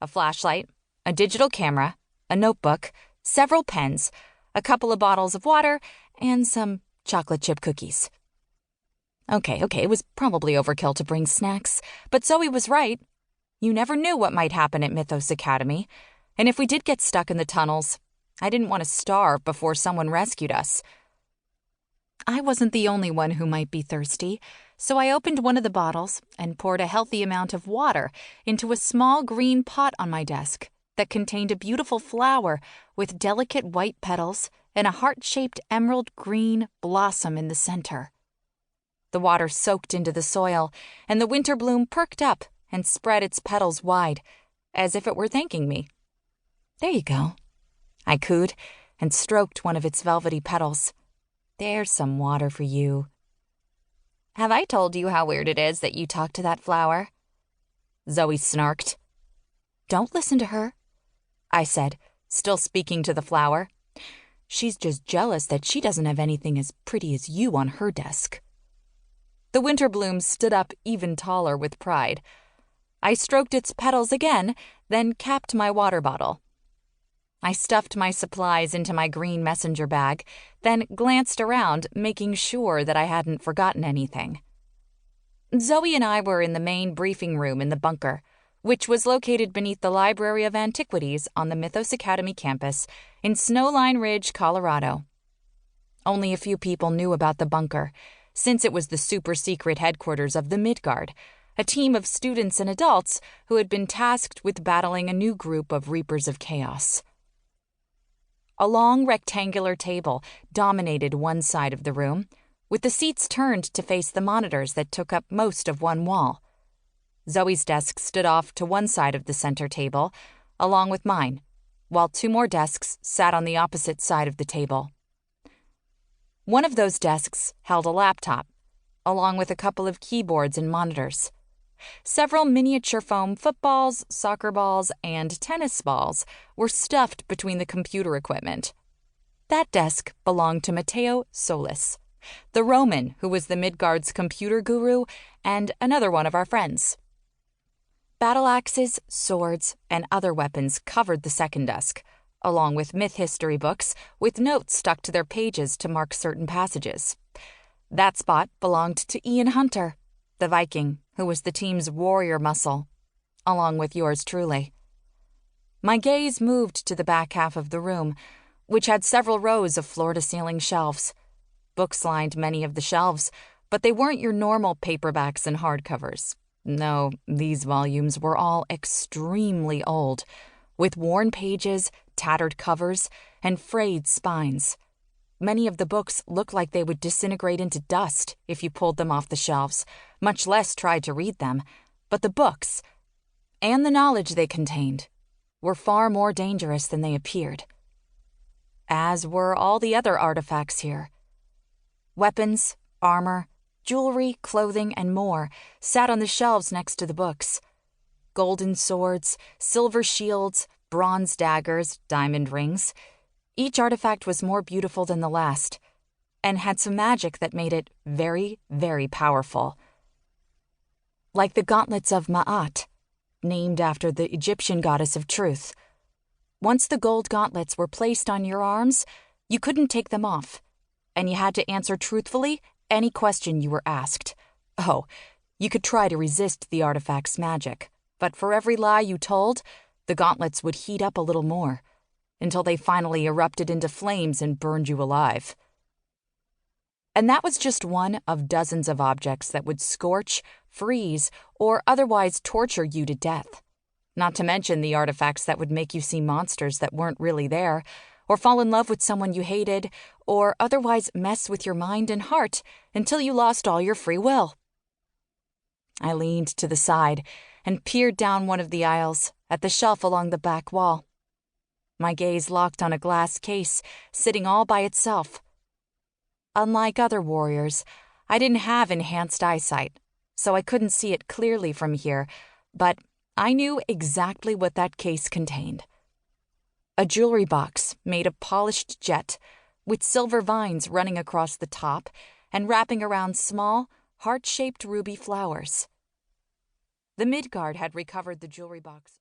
a flashlight, a digital camera, a notebook, several pens, a couple of bottles of water, and some chocolate chip cookies. Okay, it was probably overkill to bring snacks, but Zoe was right. You never knew what might happen at Mythos Academy, and if we did get stuck in the tunnels, I didn't want to starve before someone rescued us. I wasn't the only one who might be thirsty, so I opened one of the bottles and poured a healthy amount of water into a small green pot on my desk that contained a beautiful flower with delicate white petals and a heart-shaped emerald green blossom in the center. The water soaked into the soil, and the winter bloom perked up and spread its petals wide, as if it were thanking me. "There you go," I cooed and stroked one of its velvety petals. "There's some water for you." "Have I told you how weird it is that you talk to that flower?" Zoe snarked. "Don't listen to her," I said, still speaking to the flower. "She's just jealous that she doesn't have anything as pretty as you on her desk." The winter bloom stood up even taller with pride. I stroked its petals again, then capped my water bottle. I stuffed my supplies into my green messenger bag, then glanced around, making sure that I hadn't forgotten anything. Zoe and I were in the main briefing room in the bunker, which was located beneath the Library of Antiquities on the Mythos Academy campus in Snowline Ridge, Colorado. Only a few people knew about the bunker, since it was the super-secret headquarters of the Midgard, a team of students and adults who had been tasked with battling a new group of Reapers of Chaos. A long rectangular table dominated one side of the room, with the seats turned to face the monitors that took up most of one wall. Zoe's desk stood off to one side of the center table, along with mine, while two more desks sat on the opposite side of the table. One of those desks held a laptop, along with a couple of keyboards and monitors. Several miniature foam footballs, soccer balls, and tennis balls were stuffed between the computer equipment. That desk belonged to Matteo Solis, the Roman who was the Midgard's computer guru and another one of our friends. Battle axes, swords, and other weapons covered the second desk, along with myth history books with notes stuck to their pages to mark certain passages. That spot belonged to Ian Hunter, the Viking, who was the team's warrior muscle, along with yours truly. My gaze moved to the back half of the room, which had several rows of floor-to-ceiling shelves. Books lined many of the shelves, but they weren't your normal paperbacks and hardcovers. No, these volumes were all extremely old, with worn pages, tattered covers, and frayed spines. Many of the books looked like they would disintegrate into dust if you pulled them off the shelves, much less tried to read them. But the books, and the knowledge they contained, were far more dangerous than they appeared. As were all the other artifacts here. Weapons, armor, jewelry, clothing, and more sat on the shelves next to the books. Golden swords, silver shields, bronze daggers, diamond rings. Each artifact was more beautiful than the last, and had some magic that made it very, very powerful. Like the gauntlets of Ma'at, named after the Egyptian goddess of truth. Once the gold gauntlets were placed on your arms, you couldn't take them off, and you had to answer truthfully any question you were asked. Oh, you could try to resist the artifact's magic, but for every lie you told, the gauntlets would heat up a little more, until they finally erupted into flames and burned you alive. And that was just one of dozens of objects that would scorch, freeze, or otherwise torture you to death. Not to mention the artifacts that would make you see monsters that weren't really there, or fall in love with someone you hated, or otherwise mess with your mind and heart until you lost all your free will. I leaned to the side and peered down one of the aisles at the shelf along the back wall. My gaze locked on a glass case sitting all by itself. Unlike other warriors, I didn't have enhanced eyesight, so I couldn't see it clearly from here, but I knew exactly what that case contained. A jewelry box made of polished jet, with silver vines running across the top and wrapping around small, heart-shaped ruby flowers. The Midgard had recovered the jewelry box.